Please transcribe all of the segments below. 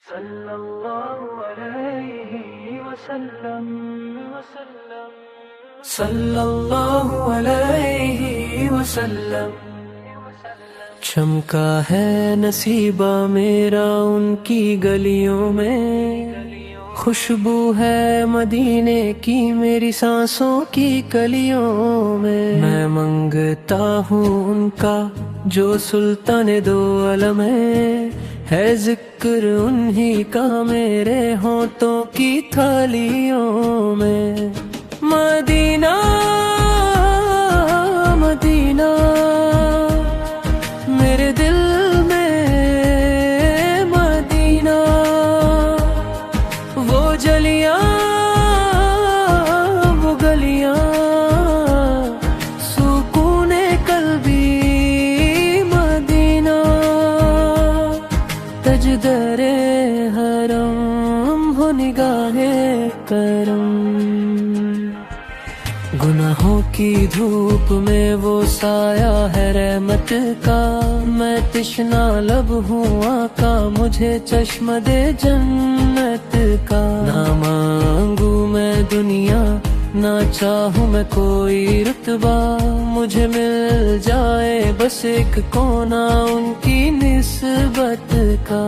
सल्लल्लाहु अलैहि वसल्लम सल्लल्लाहु अलैहि वसल्लम। चमका है नसीबा मेरा उनकी गलियों में, खुशबू है मदीने की मेरी सांसों की कलियों में। मैं मंगता हूँ उनका जो सुल्तान दो आलम है जिक्र उन्हीं का मेरे होठों की थालियों में। मदीना मदीना मेरे दिल में मदीना, वो जलियां वो गलियां सुकूने कल्बी मदीना। तजदरे हरम हो निगाहे करम, गुनाहों की धूप में वो साया है रहमत का। मैं तिश्ना लब हूँ आका मुझे चश्म दे जन्नत का। ना मांगू मैं दुनिया ना चाहूँ मैं कोई रुतबा, मुझे मिल जाए बस एक कोना उनकी निस्बत का।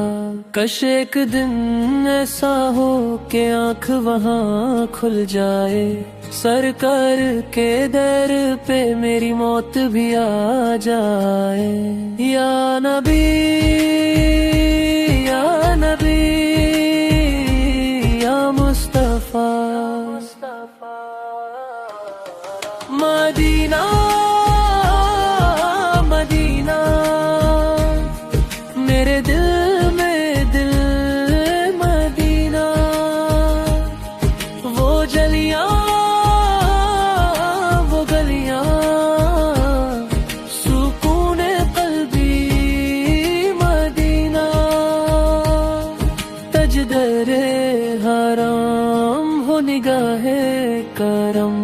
कश एक दिन ऐसा हो के आँख वहाँ खुल जाए, सरकार के दर पे मेरी मौत भी आ जाए। या नबी या नबी या मुस्तफा मदीना मदीना मेरे दिल में दिल मदीना। वो जलियां वो गलियां सुकूने कल्बी मदीना। तजदरे हराम हो निगाहे करम।